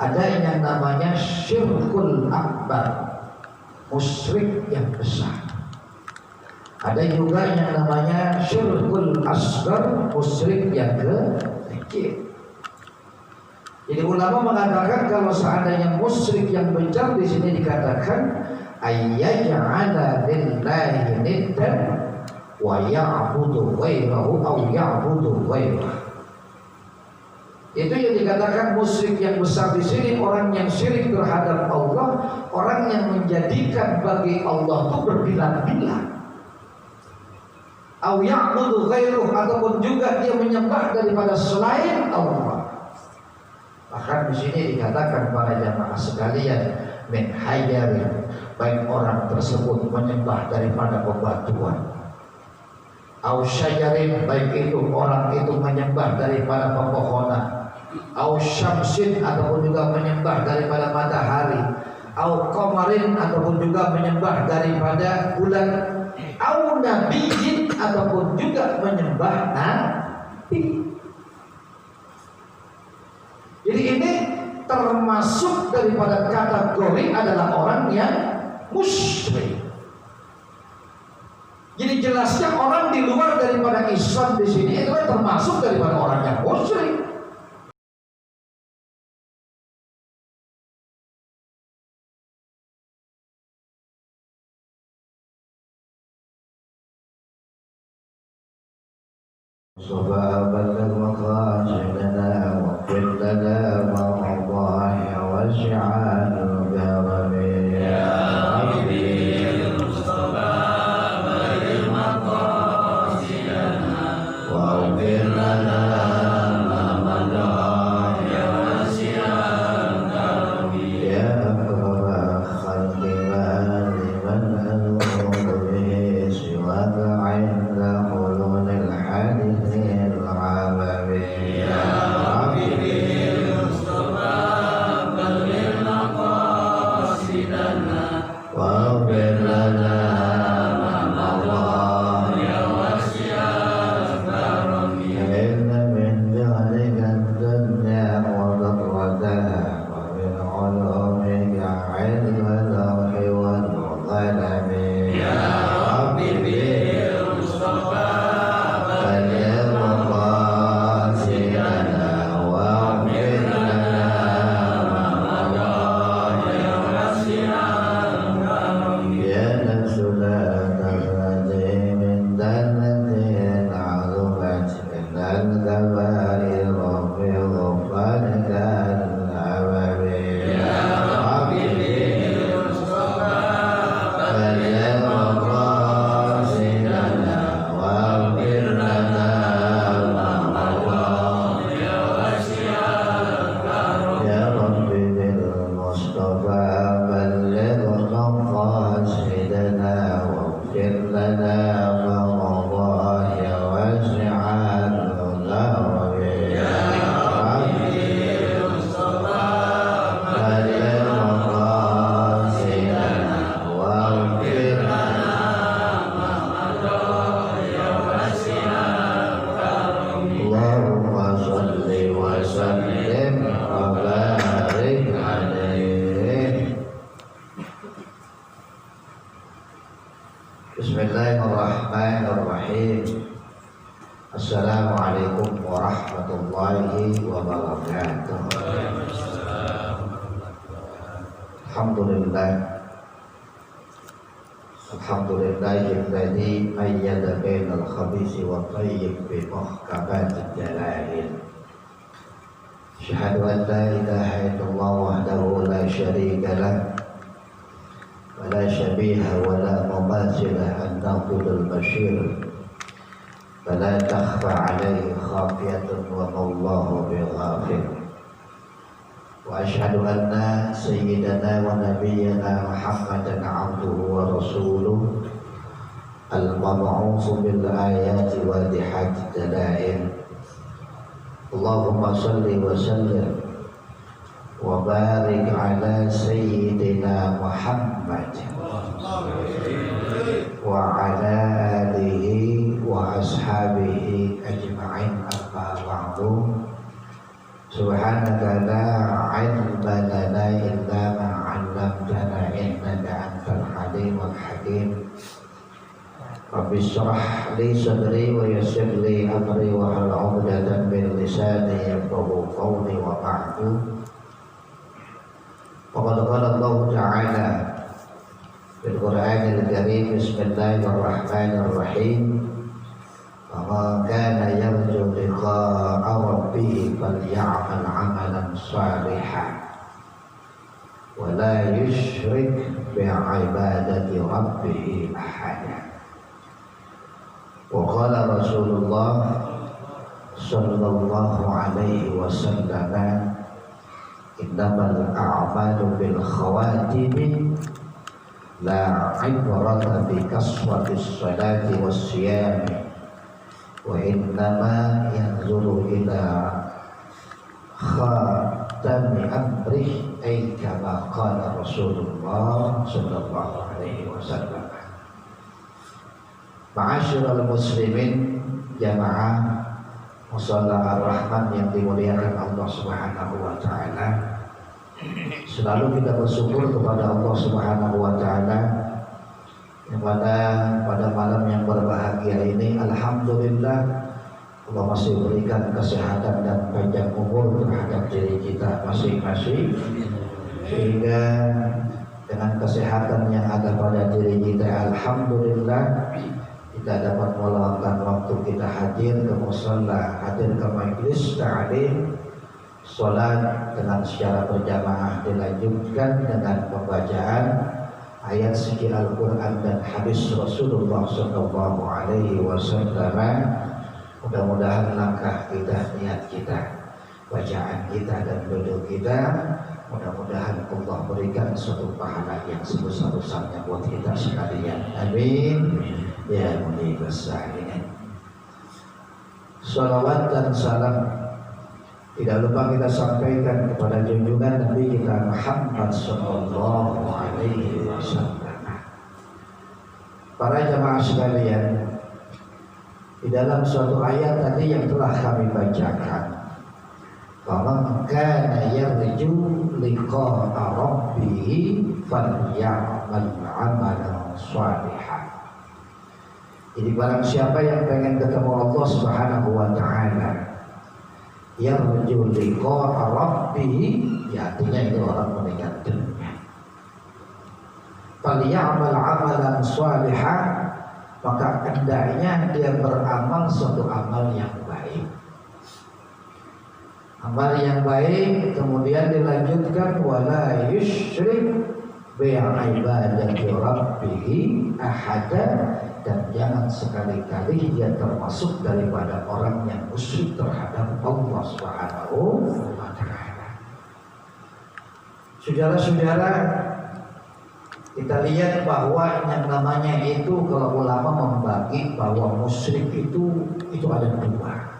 Ada yang namanya syirkul akbar, musyrik yang besar. Ada juga yang namanya syirkul asghar, musyrik yang kecil. Jadi ulama mengatakan kalau seandainya musyrik yang besar di sini dikatakan ayyaj'ala lillahi niddan wa ya'budu ghairahu aw ya'budu ghairahu. Itu yang dikatakan musyrik yang besar di sini, orang yang syirik terhadap Allah, orang yang menjadikan bagi Allah itu berbilang-bilang. Aw ya'budu ghairuh, ataupun juga dia menyembah daripada selain Allah. Bahkan di sini dikatakan para jamaah sekalian, min hajarin, baik orang tersebut menyembah daripada bebatuan. Aw syajarin, baik itu orang itu menyembah daripada pepohonan. Aw syamsin, ataupun juga menyembah daripada matahari. Aw qamarin, ataupun juga menyembah daripada bulan. Aw nabiyyin, ataupun juga menyembah nabi. Jadi ini termasuk daripada kategori adalah orang yang musyrik. Jadi jelasnya orang di luar daripada Islam di sini itu termasuk daripada orang yang musyrik. Subhanallah maqasidana wa qillana ma'allahi wa shi'anul garami ya Rabbi Mustafa bagi maqasidana wa qillana ma'allahi wa shi'anul garami ya akrama khalqina liman al-mudu bihi siwaka 'inda hulunil hadith Bismillahirrahmanirrahim. Assalamualaikum warahmatullahi wabarakatuh. Alhamdulillah. Alhamdulillahilladzi ayyada bainal khabisi wa thayyib bi muhkamatid dalail. Asyhadu an la ilaha illallah wahdahu la syarika lah ولا شبيه ولا مماثل أنه البشير فلا تخفى عليه خافية وما الله بغافل وأشهد أن سيدنا ونبينا محمدا عبده ورسوله المبعوث بالآيات والحج الدلائل اللهم صل وسلم وبارك على سيدنا محمد وعلى آله وأصحابه أجمعين أما بعد سبحانك لا علم Rabbi shrah li sadri wa yassir li amri wa hlul 'uqdatam min lisani yafqahu qawli wa ba'du. Faqad qala Allah Ta'ala fil Qur'anil Karim, Bismillahirrahmanirrahim. Faman kana yarju liqa'a rabbih faly'amal 'amalan shalihan wa la yusyrik bi'ibadati rabbih ahada. Wa qala Rasulullah sallallahu alaihi wasallam, innamal a'malu bil khawatim la ibrata bi kasratis salati was siyam wa innama yanzuru ila khatami amrih ay kama qala Rasulullah sallallahu alaihi wasallam. Ma'asyiral muslimin jamaah musalla ar-rahman yang dimuliakan Allah Subhanahu wa taala. Selalu kita bersyukur kepada Allah Subhanahu wa taala yang pada malam yang berbahagia ini alhamdulillah Allah masih berikan kesehatan dan panjang umur terhadap diri kita masing-masing, sehingga dengan kesehatan yang ada pada diri kita alhamdulillah kita dapat meluangkan waktu kita hadir ke musalla, hadir ke majelis ta'lim, sholat dengan secara berjamaah dilanjutkan dengan pembacaan ayat suci Al-Quran dan hadis Rasulullah Sallallahu Alaihi Wasallam. Mudah-mudahan langkah kita, niat kita, bacaan kita dan duduk kita, mudah-mudahan Allah berikan suatu pahala yang sebesar-besarnya buat kita sekalian. Amin ya Mujibus Sa'ilin. Salawat dan salam tidak lupa kita sampaikan kepada junjungan Nabi kita Muhammad Sallallahu Alaihi Wasallam. Para jamaah sekalian, di dalam suatu ayat tadi yang telah kami bacakan, faman kana yarju liqa'a rabbih falyamal 'amalan shalihan. Jadi barang siapa yang pengen ketemu Allah Subhanahu wa taala, yarju liqa'a rabbih, ya artinya itu orang meninggal dunia, falyamal 'amalan shalihan, maka hendaknya dia beramal suatu amal yang baik. Amal yang baik kemudian dilanjutkan wala yusyrik bi'ibadati rabbih ahada, dan jangan sekali-kali dia termasuk daripada orang yang musyrik terhadap Allah Subhanahu wa taala. Saudara-saudara, kita lihat bahwa yang namanya itu, kalau ulama membagi bahwa musyrik itu ada dua.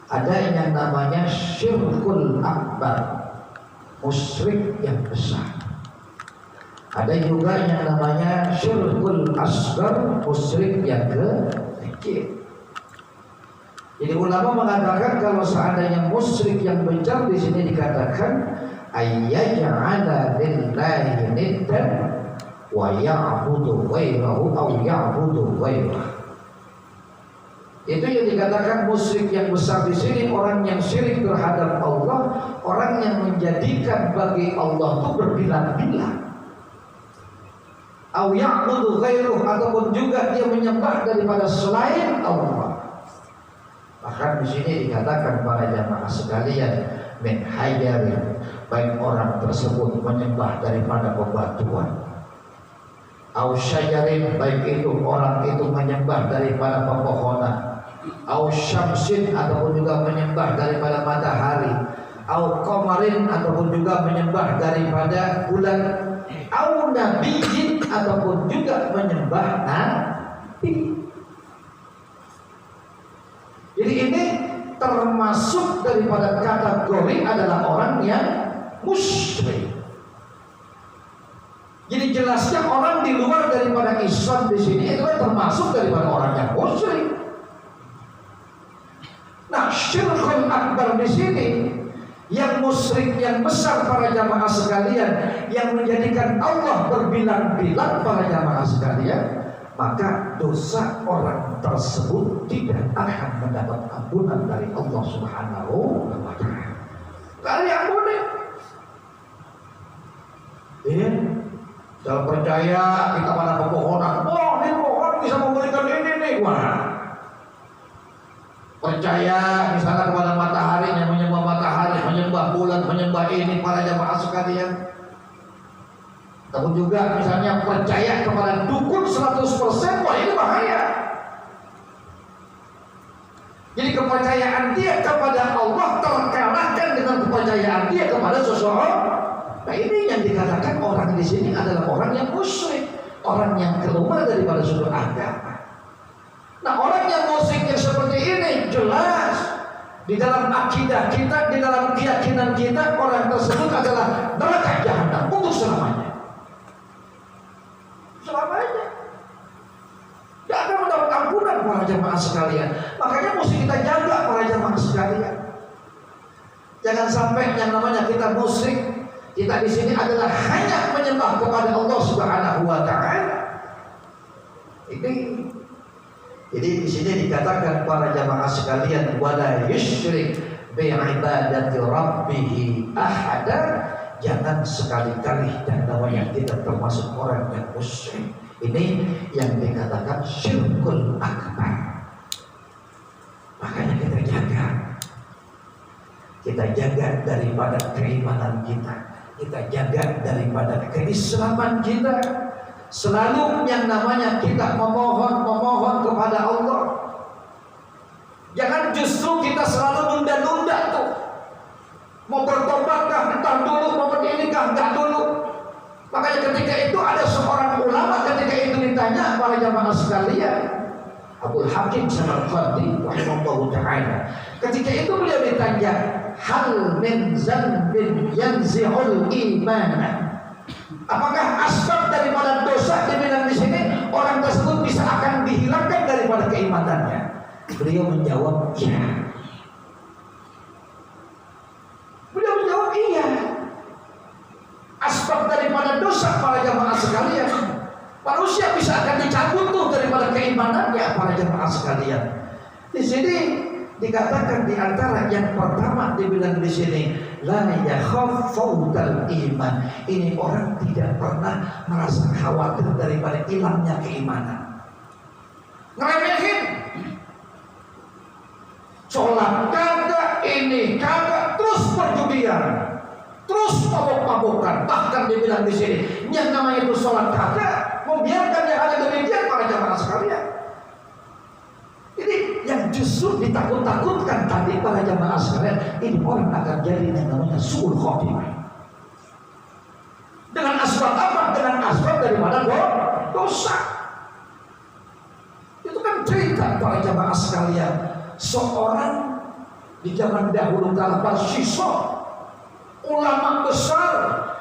Ada yang namanya syirkul akbar, musyrik yang besar. Ada juga yang namanya syirkul asghar, musyrik yang kecil. Jadi ulama mengatakan kalau seandainya musyrik yang besar di sini dikatakan ayyaj'ala lillahi niddan wa ya'budu ghairahu aw ya'budu ghairah. Itu yang dikatakan musyrik yang besar di sini, orang yang syirik terhadap Allah, orang yang menjadikan bagi Allah itu berbilang-bilang. Aw ya'budu ghairuh, ataupun juga dia menyembah daripada selain Allah. Bahkan di sini dikatakan para jamaah sekalian, min hajarin, baik orang tersebut menyembah daripada bebatuan, au syajarin, baik itu orang itu menyembah daripada pepohonan, au syamsin, ataupun juga menyembah daripada matahari, au qamarin, ataupun juga menyembah daripada bulan, au nabiyyin, ataupun juga menyembah nabi. Jadi ini termasuk daripada kategori adalah orang yang musyrik. Jadi jelasnya orang di luar daripada Islam di sini itu termasuk daripada orang yang musyrik. Nah, syirkul akbar di sini, yang musyrik yang besar para jamaah sekalian, yang menjadikan Allah berbilang-bilang para jamaah sekalian, maka dosa orang tersebut tidak akan mendapat ampunan dari Allah Subhanahu wa Ta'ala. Gak diampuni. Ini kalau percaya kita pada pepohonan, oh ini pohon bisa memberikan ini nih, wah. Percaya misalnya kepada matahari, yang menyembah matahari, menyembah bulan, menyembah ini, para jamaah sekalian. Tapi juga misalnya percaya kepada dukun 100%, wah ini bahaya. Jadi kepercayaan dia kepada Allah terkalahkan dengan kepercayaan dia kepada seseorang. Nah ini yang dikatakan orang di sini adalah orang yang musyrik, orang yang keluar daripada sudut agama. Nah orang yang musyrik yang seperti ini jelas di dalam akidah kita, di dalam keyakinan kita, orang tersebut adalah neraka jahanam untuk selamanya. Selamanya. Tidak akan mendapat ampunan para jamaah sekalian. Makanya mesti kita jaga para jamaah sekalian. Jangan sampai yang namanya kita musyrik, kita di sini adalah hanya menyembah kepada Allah Subhanahu wa Ta'ala. Jadi di sini dikatakan para jamaah sekalian, wala yusyrik bi ibadati rabbih ahada. Jangan sekali-kali dan namanya kita termasuk orang yang musyrik. Ini yang dikatakan syirkul akbar. Makanya kita jaga daripada keimanan kita jaga daripada keislaman kita. Selalu yang namanya kita memohon kepada Allah. Jangan justru kita selalu nunda-nunda tuh. Mau bertobatkah, entar dulu, mau berinikah, entar dulu. Makanya ketika itu ada seorang ulama ketika itu ditanya para jamaah sekalian, Abdul Hakim Samarqandi rahimahullah ta'ala. Ketika itu beliau ditanya, hal min zanbin yanzi'ul iman. Apakah asbab daripada dosa dibilang di sini orang tersebut bisa akan dihilangkan daripada keimanannya? Beliau menjawab iya. Iya. Asbab daripada dosa para jamaah sekalian, manusia bisa akan dicabut tuh daripada keimanannya para jamaah sekalian. Di sini dikatakan di antara yang pertama dibilang di sini, la yakhaf fautal iman. Ini orang tidak pernah merasa khawatir daripada hilangnya keimanan. Ngeremehin. Sholat kagak, ini kagak, terus perjudian, terus mabok-mabokan. Bahkan dibilang di sini, yang namanya itu sholat kagak, membiarkan yang ada demikian para jamaah sekalian. Ini yang justru ditakut-takutkan tadi para jamaah sekalian. Ini orang akan jadi yang namanya su'ul khotimah. Dengan asbab apa? Dengan asbab daripada dosa. Itu kan cerita para jamaah sekalian. Seorang di zaman dahulu kala Barsisa, ulama besar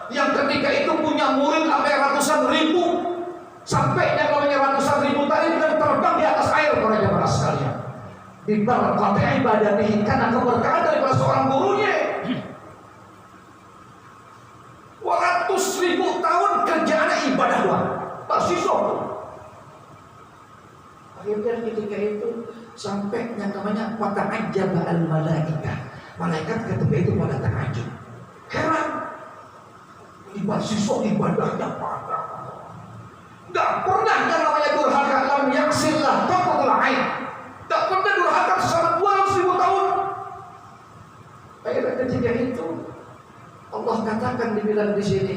yang ketika itu punya murid sampai ratusan ribu, sampai yang namanya ratusan ribu tadi dan terbang di atas air para jamaah sekalian. Di barakati ibadatihi, karena keberkahan daripada seorang gurunya. 200.000 tahun kerjaannya ibadah doang. Barsisa. Akhirnya ketika itu sampai yang namanya wata'ajjaba al-malaikah. Malaikat ketika itu pada takjub. Heran. Barsisa ibadahnya parah. Enggak pernah yang namanya durhaka, lam yaksillah taqatul ain. Enggak pernah durhaka selama 200.000 tahun. Akhirnya ketika itu Allah katakan dibilang di sini,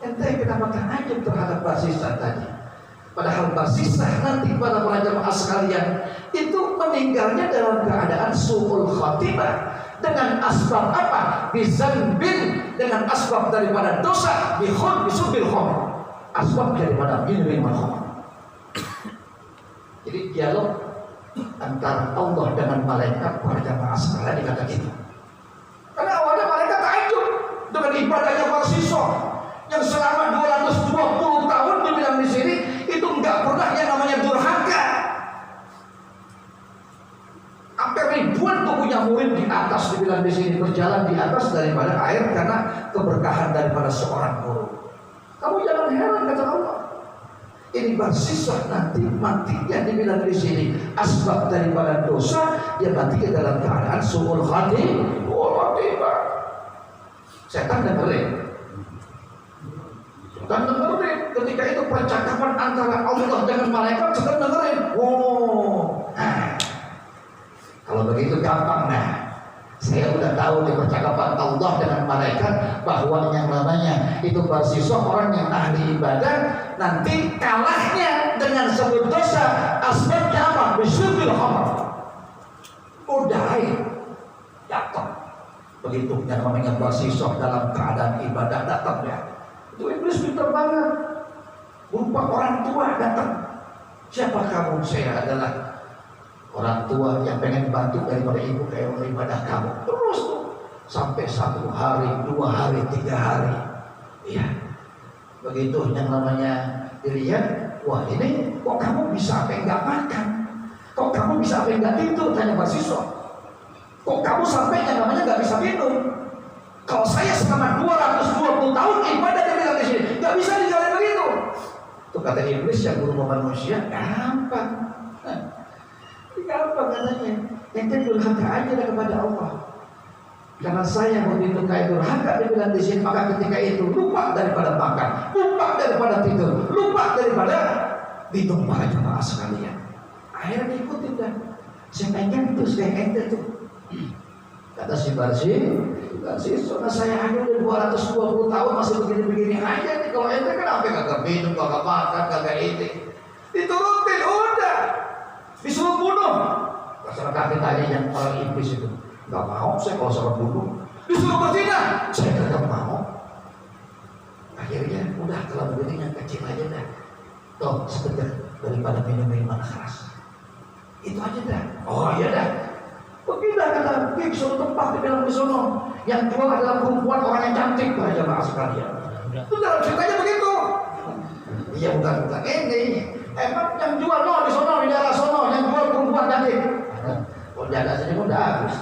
ente kenapa takjub terhadap Barsisa tadi? Padahal Barsisa nanti pada para jamaah sekalian itu meninggalnya dalam keadaan su'ul khatimah. Dengan asbab apa? Bizanbin, dengan asbab daripada dosa, bisubil khamr, asbab daripada minum khamr. Jadi dialog antara Allah dengan malaikat para jamaah sekalian dikata gitu. Karena awalnya malaikat takjub dengan ibadahnya Barsisa yang selama 220 tahun dibilang di sini itu enggak pernah yang namanya durhaka. Sampai ribuan tuh punya murid di atas dibilang di sini, berjalan di atas daripada air karena keberkahan daripada seorang guru. Kamu jangan heran kata Allah. ini bersisa nanti matinya dibilang di sini asbab daripada dosa, dia mati dalam keadaan suul khatimah. Setan dengerin ketika itu percakapan antara Allah dengan malaikat, setan dengerin. Kalau begitu gampang. Saya udah tahu di percakapan Allah dengan malaikat bahwa yang namanya itu bersisa orang yang ahli ibadah nanti kalahnya dengan sebut dosa. Asbabnya apa? Bisyubil khamar. Udah datang. Begitu yang namanya bersisa dalam keadaan ibadah datang ya. Itu iblis pintar banget. Berupa orang tua datang. Siapa kamu? Saya adalah orang tua yang pengen bantu daripada ibu kayak ibadah kamu. Terus tuh sampai 1 hari, 2 hari, 3 hari. Iya. Begitu yang namanya dilihat, wah ini kok kamu bisa sampai nggak makan? Kok kamu bisa sampai nggak tidur? Tanya mahasiswa. Kok kamu sampai yang namanya nggak bisa minum? Kalau saya selama 220 tahun ibadah di sini, nggak bisa dijalani begitu. Itu kata iblis yang berubah manusia, gampang. Gampang katanya, ente durhaka aja kepada Allah. Karena saya begitu kayak durhaka dibilang di sini, maka ketika itu lupa daripada makan, lupa daripada tidur, lupa daripada minum para jemaah sekalian. Akhirnya diikutin dah. Saya pengen tuh kayak ente tuh. Kata si Barsi, soalnya saya ada udah 220 tahun masih begini-begini aja nih. Kalau ente kan sampai kagak minum, kagak makan, kagak ini, diturutin udah. Disuruh bunuh. Masyarakat tadi yang orang iblis itu nggak mau saya kalau suruh bunuh. Disuruh berzina, saya nggak mau. Akhirnya udah kalau begini yang kecil aja dah. Toh sekedar daripada minum-minuman keras. Itu aja dah. Oh iya dah. Begitu kata pergi suatu tempat di dalam sono. Yang keluar adalah perempuan orang yang cantik pada jamaah sekalian. Itu dalam ceritanya begitu. Iya bukan ini. Emang yang jual di sono di daerah sono yang jual perempuan cantik. Oh jaga saja udah habis.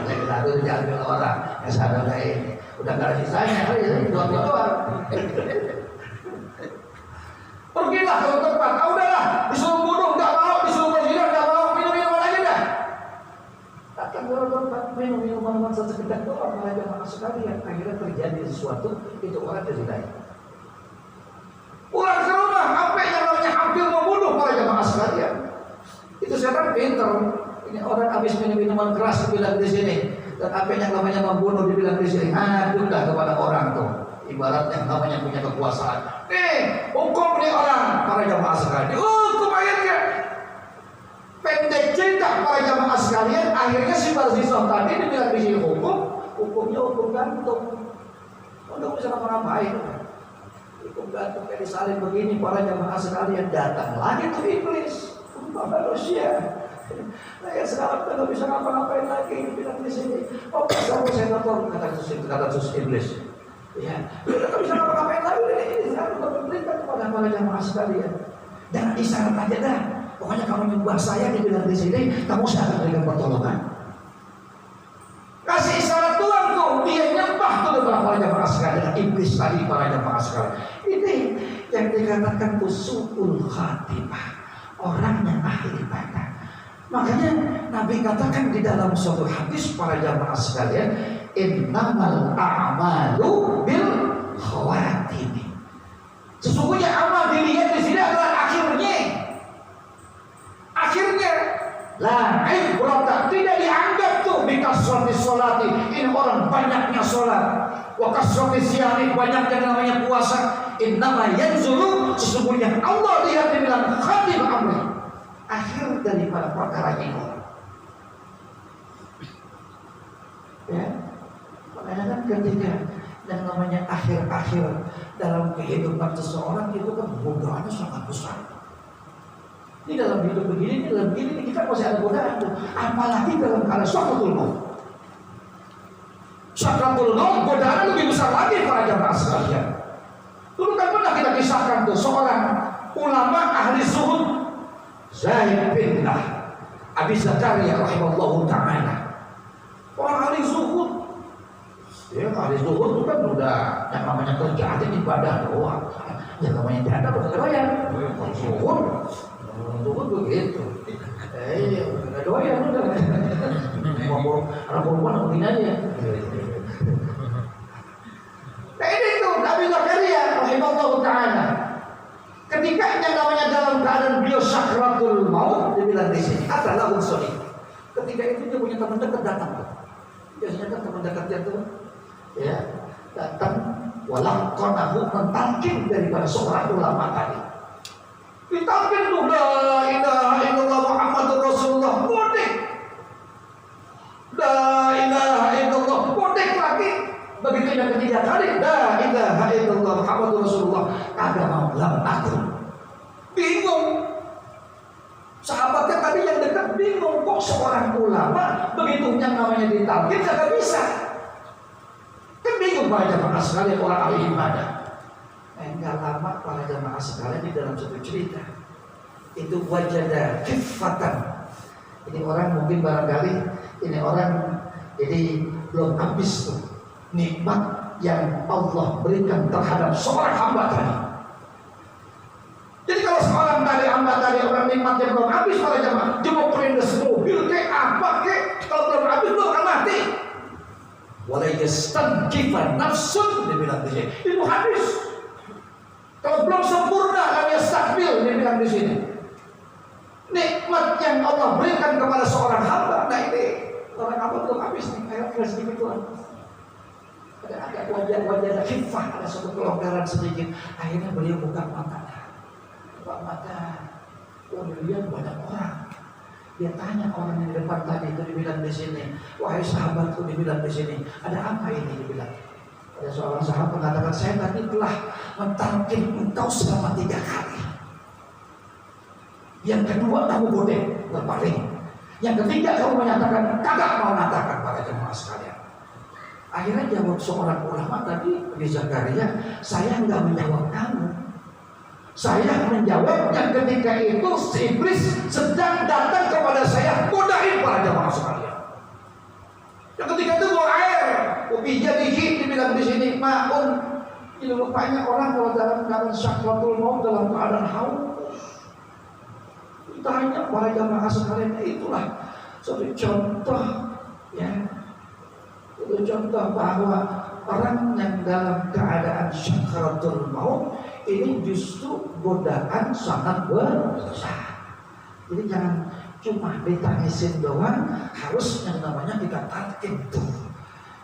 Kita tuh diambil orang yang sadar ini. Udah nggak ada sisanya, jual. Pergilah ke tempat. Udahlah, disuruh bunuh nggak mau, disuruh berzina nggak mau, minum-minuman aja dah. Datang ke tempat minum-minuman sekedar doang, malah jamaah sekalian. Akhirnya terjadi sesuatu, itu orang terjadi. Pulang ke rumah, sampai yang namanya hampir membunuh para jamaah sekalian. Itu setan pintar. Ini orang habis minum minuman keras dibilang di sini, dan apa yang namanya membunuh dibilang di sini. Aduhlah kepada orang tuh. Ibarat yang namanya punya kekuasaan. Hukum nih orang para jamaah sekalian. Hukum akhirnya. Pendek cerita para jamaah sekalian. Akhirnya si Barzisah tadi dibilang di sini hukumnya hukum gantung. Udah bisa ngapa-ngapain. Hukum gantung kayak disalin begini para jamaah sekalian, datang lagi tuh iblis berubah manusia. Nah ya sekarang kita nggak bisa ngapa-ngapain lagi bilang di sini. Oh kamu saya nonton kata sus iblis. Ya kita nggak bisa ngapa-ngapain lagi ini sekarang berperintah kepada para jamaah sekalian. Dan isyarat aja dah. Pokoknya kamu nyembah saya dibilang di sini, kamu saya akan berikan pertolongan. Kasih isyarat Tuhan tuh, dia nyembah tuh kepada para jamaah sekalian. Iblis tadi para jamaah sekalian. Ini yang dikatakan tuh suul khatimah, orang yang ahli ibadah. Makanya Nabi katakan di dalam suatu hadis para jamaah sekalian, innamal a'malu bil khawatim. Sesungguhnya amal dilihat di sini adalah akhirnya. Akhirnya la ibrata, tidak dianggap tuh bikasrati sholati, ini orang banyaknya sholat, wa kasrati siyami, banyak yang namanya puasa. Innama yanzuru, sesungguhnya Allah lihat dibilang khatim amri, akhir daripada perkara ini. Ya, makanya kan ketika yang namanya akhir-akhir dalam kehidupan seseorang itu kan godaannya sangat besar. Ini dalam hidup begini, dalam begini kita masih ada godaan tuh. Apalagi dalam keadaan sakratul maut. Sakratul maut godaan lebih besar lagi para jamaah sekalian. Dulu kan pernah kita kisahkan tuh seorang ulama ahli zuhud, Zaid bin Abi Zakaria rahimahullahu ta'ala. Orang ahli zuhud Ya hari zuhur itu kan udah yang namanya kerja aja ibadah doang. Yang namanya ibadah bukan doyan. Zuhur begitu. Nggak doyan udah. Ngomong orang perempuan ngomongin aja. Nah ini tuh Nabi Zakaria rahimahullah ta'ala. Ketika yang namanya dalam keadaan beliau sakratul maut, dia bilang di sini adalah unsur. Ketika itu dia punya teman dekat datang. Biasanya kan teman dekatnya tuh ya datang walaqanahu mentalkin daripada seorang ulama tadi. Ditalkin tuh la ilaha illallah Muhammadur Rasulullah, bodek. La ilaha illallah, bodek lagi. Begitu yang ketiga kali la ilaha illallah Muhammadur Rasulullah, kagak mau lam aku. Bingung. Sahabatnya tadi yang dekat bingung, kok seorang ulama begitu yang namanya ditalkin kagak bisa. Kan bingung para jamaah sekalian orang ahli ibadah. Enggak lama para jamaah sekalian di dalam satu cerita itu wajada kifatan. Ini orang mungkin barangkali ini orang jadi belum habis tuh nikmat yang Allah berikan terhadap seorang hamba tadi. Jadi kalau seorang dari hamba tadi orang nikmatnya belum habis para jamaah, jemuk perindes mobil kayak apa kayak kalau belum habis belum akan mati. Wala yastankifa nafsun, dia bilang di sini. Itu habis. Kalau belum sempurna lam yastakbil, dia bilang di sini. Nikmat yang Allah berikan kepada seorang hamba, nah ini orang hamba belum habis nih, kayak sedikit Tuhan. Ada wajah khifah, ada satu kelonggaran sedikit. Akhirnya beliau buka matanya. Buka mata, oh dilihat banyak orang. Dia tanya orang yang di depan tadi itu, dibilang di sini, wahai sahabatku, dibilang di sini, ada apa ini? Dibilang. Ada seorang sahabat mengatakan, saya tadi telah mentalkin engkau selama 3 kali. Yang kedua kamu bodek, berpaling. Yang ketiga kamu menyatakan, kagak mau mengatakan pada jemaah sekalian. Akhirnya jawab seorang ulama tadi di Zakaria, saya enggak menjawab kamu. Saya menjawabnya ketika itu iblis sedang datang kepada saya, godain para jamaah sekalian. Yang ketika itu bawa air, ubi jadihi dibilang di sini maun. Ini rupanya orang kalau dalam keadaan sakratul maut dalam keadaan haus. Ditanya para jamaah sekalian, itulah suatu contoh ya. Itu contoh bahwa orang yang dalam keadaan sakratul maut ini justru godaan sangat besar. Jadi jangan cuma ditangisin doang, harus yang namanya kita talkin tuh.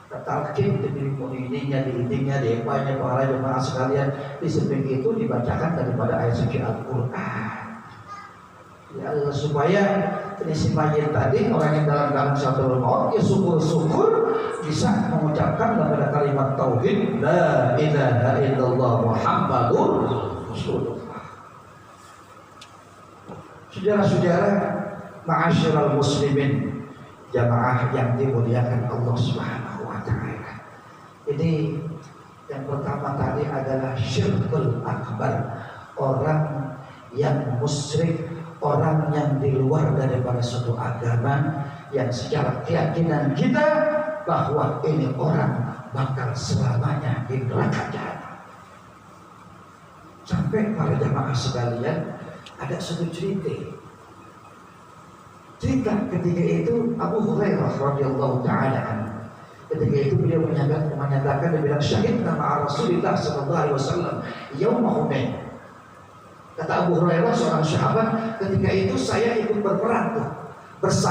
Kita talkin di ininya, di ininya, di epanya para jemaah sekalian. Di samping itu dibacakan daripada ayat suci Al-Quran. Ya, supaya ini si mayit tadi orang yang dalam keadaan sakratul maut ya syukur-syukur bisa mengucapkan daripada kalimat tauhid la ilaha illallah Muhammadur Rasulullah. Saudara-saudara, ma'asyiral muslimin, jamaah yang dimuliakan Allah Subhanahu wa taala. Ini yang pertama tadi adalah syirkul akbar, orang yang musyrik, orang yang di luar daripada suatu agama yang secara keyakinan kita bahwa ini orang bakal selamanya di neraka jahanam. Sampai para jamaah sekalian ada satu cerita ketika itu Abu Hurairah radhiyallahu taala anhu. Ketika itu beliau menyatakan dia bilang syahid nama Rasulullah sallallahu alaihi wasallam yaum Hunain. Kata Abu Hurairah seorang sahabat, ketika itu saya ikut berperang tuh bersama